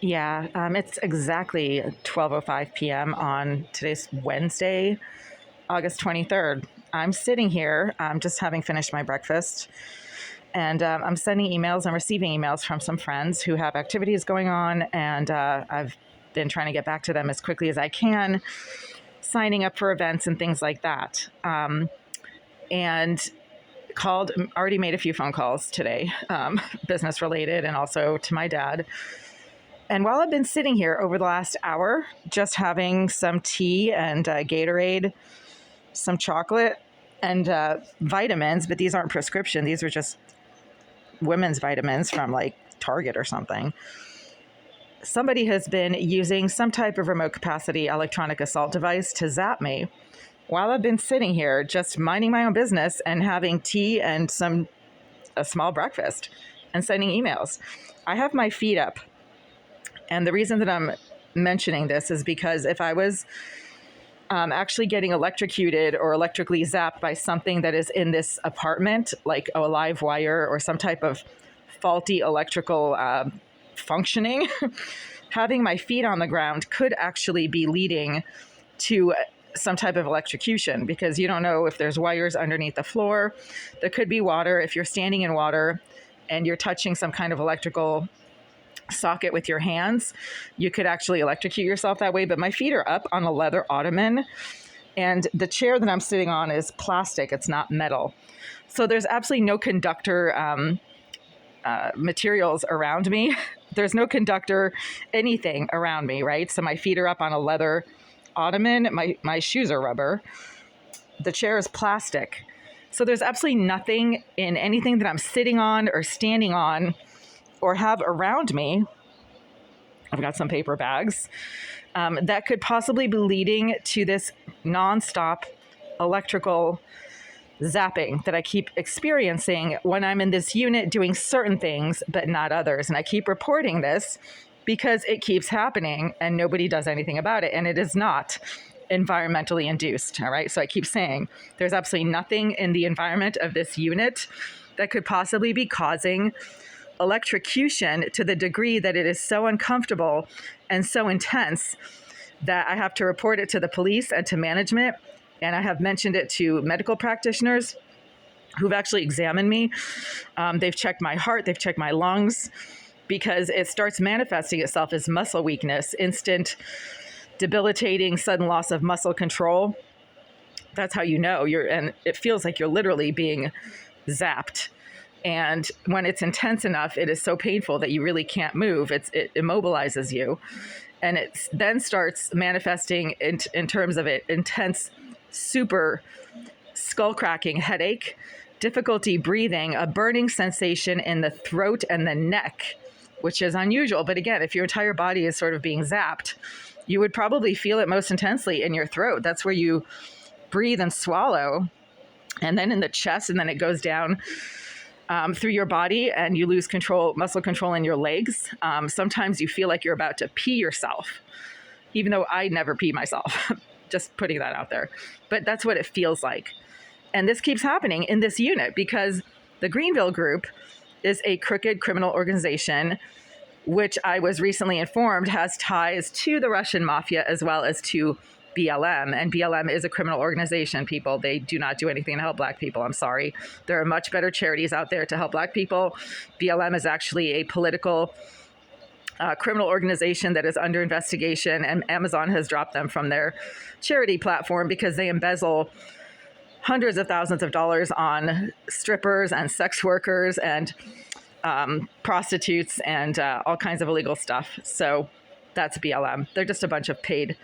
Yeah, it's exactly 12:05 p.m. on today's Wednesday, August 23rd. I'm sitting here, just having finished my breakfast, and I'm sending emails and receiving emails from some friends who have activities going on, and I've been trying to get back to them as quickly as I can, signing up for events and things like that. And already made a few phone calls today, business related, and also to my dad. And while I've been sitting here over the last hour, just having some tea and Gatorade, some chocolate, and vitamins, but these aren't prescription. These are just women's vitamins from like Target or something. Somebody has been using some type of remote capacity electronic assault device to zap me while I've been sitting here just minding my own business and having tea and a small breakfast and sending emails. I have my feet up. And the reason that I'm mentioning this is because if I was actually getting electrocuted or electrically zapped by something that is in this apartment, like a live wire or some type of faulty electrical functioning, having my feet on the ground could actually be leading to some type of electrocution, because you don't know if there's wires underneath the floor. There could be water. If you're standing in water and you're touching some kind of electrical socket with your hands, you could actually electrocute yourself that way. But my feet are up on a leather ottoman, and the chair that I'm sitting on is plastic. It's not metal. So there's absolutely no conductor materials around me. There's no conductor anything around me, right? So my feet are up on a leather ottoman. My shoes are rubber. The chair is plastic. So there's absolutely nothing in anything that I'm sitting on or standing on or have around me. I've got some paper bags that could possibly be leading to this nonstop electrical zapping that I keep experiencing when I'm in this unit doing certain things, but not others. And I keep reporting this because it keeps happening and nobody does anything about it. And it is not environmentally induced. All right. So I keep saying there's absolutely nothing in the environment of this unit that could possibly be causing electrocution to the degree that it is so uncomfortable and so intense that I have to report it to the police and to management. And I have mentioned it to medical practitioners who've actually examined me. They've checked my heart, they've checked my lungs, because it starts manifesting itself as muscle weakness, instant, debilitating, sudden loss of muscle control. That's how you know and it feels like you're literally being zapped. And when it's intense enough, it is so painful that you really can't move. It immobilizes you. And it then starts manifesting in terms of it intense, super skull-cracking headache, difficulty breathing, a burning sensation in the throat and the neck, which is unusual. But again, if your entire body is sort of being zapped, you would probably feel it most intensely in your throat. That's where you breathe and swallow. And then in the chest, and then it goes down through your body, and you lose muscle control in your legs. Sometimes you feel like you're about to pee yourself, even though I never pee myself. Just putting that out there. But that's what it feels like. And this keeps happening in this unit because the Greenville Group is a crooked criminal organization, which I was recently informed has ties to the Russian mafia as well as to BLM. And BLM is a criminal organization, people. They do not do anything to help Black people. I'm sorry. There are much better charities out there to help Black people. BLM is actually a political criminal organization that is under investigation, and Amazon has dropped them from their charity platform because they embezzle hundreds of thousands of dollars on strippers and sex workers and prostitutes and all kinds of illegal stuff. So that's BLM. They're just a bunch of paid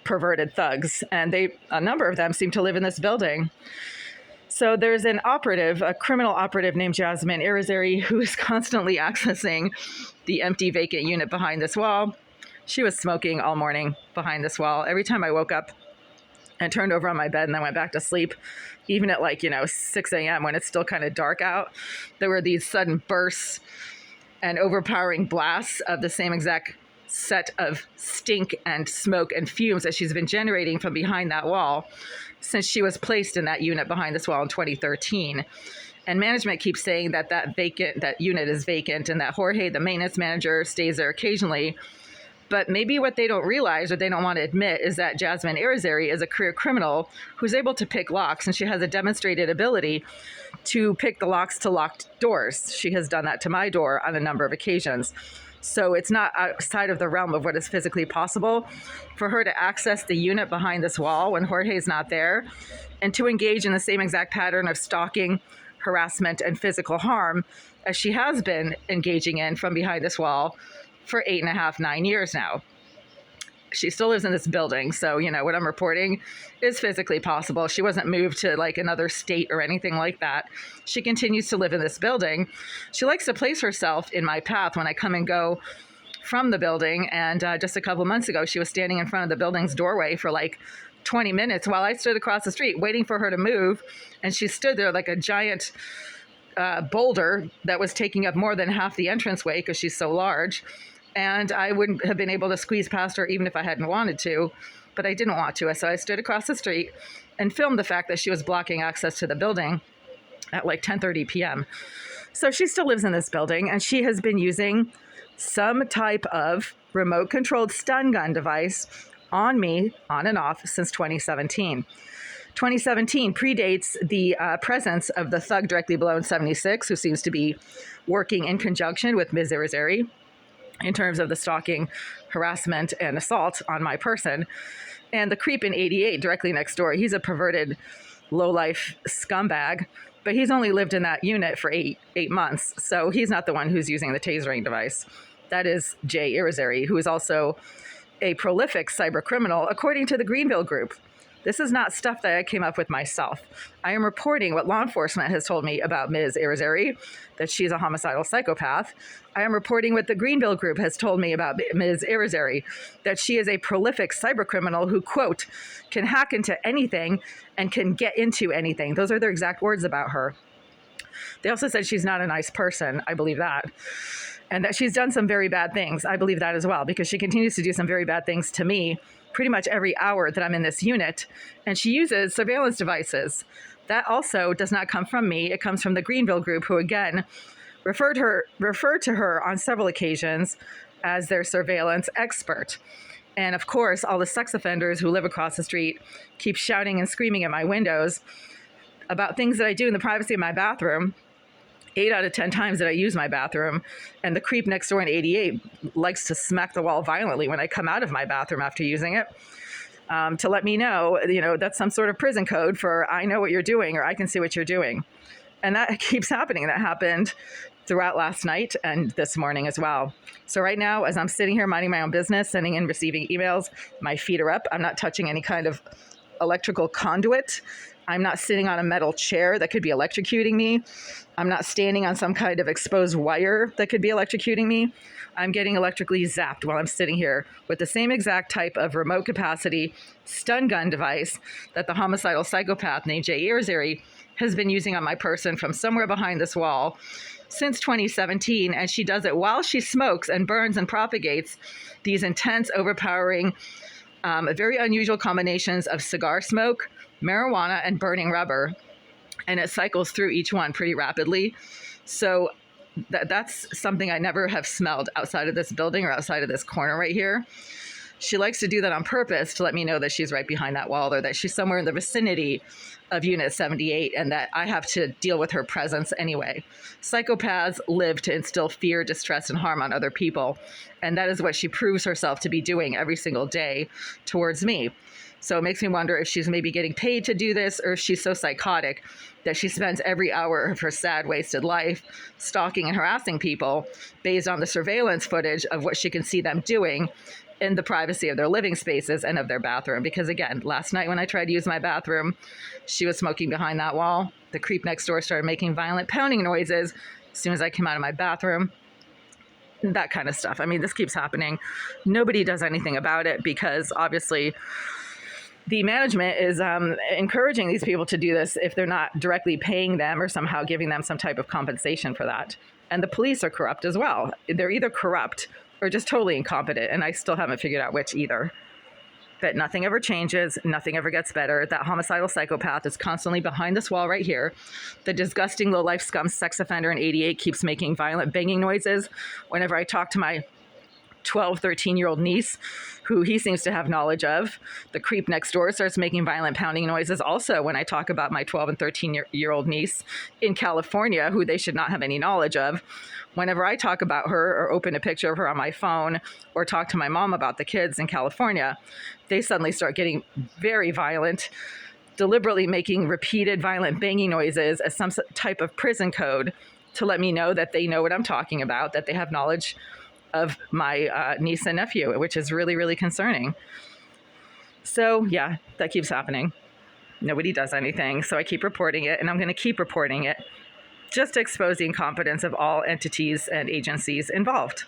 perverted thugs, and a number of them seem to live in this building. So there's a criminal operative named J.Irrizary, who is constantly accessing the empty vacant unit behind this wall. She was smoking all morning behind this wall. Every time I woke up and turned over on my bed and then went back to sleep, even at 6 a.m. when it's still kind of dark out, there were these sudden bursts and overpowering blasts of the same exact set of stink and smoke and fumes that she's been generating from behind that wall since she was placed in that unit behind this wall in 2013. And management keeps saying that that unit is vacant and that Jorge, the maintenance manager, stays there occasionally. But maybe what they don't realize or they don't want to admit is that J.Irrizary is a career criminal who's able to pick locks, and she has a demonstrated ability to pick the locks to locked doors. She has done that to my door on a number of occasions. So it's not outside of the realm of what is physically possible for her to access the unit behind this wall when Jorge is not there and to engage in the same exact pattern of stalking, harassment, and physical harm as she has been engaging in from behind this wall for 8.5, 9 years now. She still lives in this building. So, what I'm reporting is physically possible. She wasn't moved to like another state or anything like that. She continues to live in this building. She likes to place herself in my path when I come and go from the building. And just a couple months ago, she was standing in front of the building's doorway for like 20 minutes while I stood across the street waiting for her to move. And she stood there like a giant boulder that was taking up more than half the entranceway because she's so large. And I wouldn't have been able to squeeze past her even if I hadn't wanted to, but I didn't want to. So I stood across the street and filmed the fact that she was blocking access to the building at like 10:30 p.m. So she still lives in this building, and she has been using some type of remote controlled stun gun device on me on and off since 2017. 2017 predates the presence of the thug directly below in 76, who seems to be working in conjunction with Ms. J.Irrizary in terms of the stalking, harassment, and assault on my person. And the creep in 88 directly next door, he's a perverted, low-life scumbag, but he's only lived in that unit for eight months. So he's not the one who's using the tasering device. That is J.Irrizary, who is also a prolific cyber criminal, according to the Greenville Group. This is not stuff that I came up with myself. I am reporting what law enforcement has told me about Ms. J.Irrizary, that she's a homicidal psychopath. I am reporting what the Greenville Group has told me about Ms. J.Irrizary, that she is a prolific cyber criminal who, quote, can hack into anything and can get into anything. Those are their exact words about her. They also said she's not a nice person. I believe that. And that she's done some very bad things. I believe that as well, because she continues to do some very bad things to me pretty much every hour that I'm in this unit. And she uses surveillance devices. That also does not come from me. It comes from the Greenville Group, who again referred to her on several occasions as their surveillance expert. And of course, all the sex offenders who live across the street keep shouting and screaming at my windows about things that I do in the privacy of my bathroom. 8 out of 10 times that I use my bathroom. And the creep next door in 88 likes to smack the wall violently when I come out of my bathroom after using it, to let me know, that's some sort of prison code for I know what you're doing or I can see what you're doing. And that keeps happening. That happened throughout last night and this morning as well. So right now, as I'm sitting here minding my own business, sending and receiving emails, my feet are up. I'm not touching any kind of electrical conduit. I'm not sitting on a metal chair that could be electrocuting me. I'm not standing on some kind of exposed wire that could be electrocuting me. I'm getting electrically zapped while I'm sitting here with the same exact type of remote capacity stun gun device that the homicidal psychopath named J.Irrizary has been using on my person from somewhere behind this wall since 2017. And she does it while she smokes and burns and propagates these intense, overpowering, very unusual combinations of cigar smoke, marijuana, and burning rubber. And it cycles through each one pretty rapidly. So that's something I never have smelled outside of this building or outside of this corner right here. She likes to do that on purpose to let me know that she's right behind that wall or that she's somewhere in the vicinity of Unit 78 and that I have to deal with her presence anyway. Psychopaths live to instill fear, distress, and harm on other people. And that is what she proves herself to be doing every single day towards me. So it makes me wonder if she's maybe getting paid to do this or if she's so psychotic that she spends every hour of her sad, wasted life stalking and harassing people based on the surveillance footage of what she can see them doing in the privacy of their living spaces and of their bathroom. Because again, last night when I tried to use my bathroom, she was smoking behind that wall. The creep next door started making violent pounding noises as soon as I came out of my bathroom. That kind of stuff. I mean, this keeps happening. Nobody does anything about it because obviously the management is encouraging these people to do this if they're not directly paying them or somehow giving them some type of compensation for that. And the police are corrupt as well. They're either corrupt or just totally incompetent, and I still haven't figured out which either. that nothing ever changes, nothing ever gets better. That homicidal psychopath is constantly behind this wall right here. The disgusting low-life scum sex offender in 88 keeps making violent banging noises whenever I talk to my 12, 13-year-old niece, who he seems to have knowledge of. The creep next door starts making violent pounding noises also when I talk about my 12 and 13-year-old niece in California, who they should not have any knowledge of. Whenever I talk about her or open a picture of her on my phone or talk to my mom about the kids in California, they suddenly start getting very violent, deliberately making repeated violent banging noises as some type of prison code to let me know that they know what I'm talking about, that they have knowledge of my niece and nephew, which is really, really concerning. So yeah, that keeps happening. Nobody does anything. So I keep reporting it, and I'm going to keep reporting it, just to expose the incompetence of all entities and agencies involved.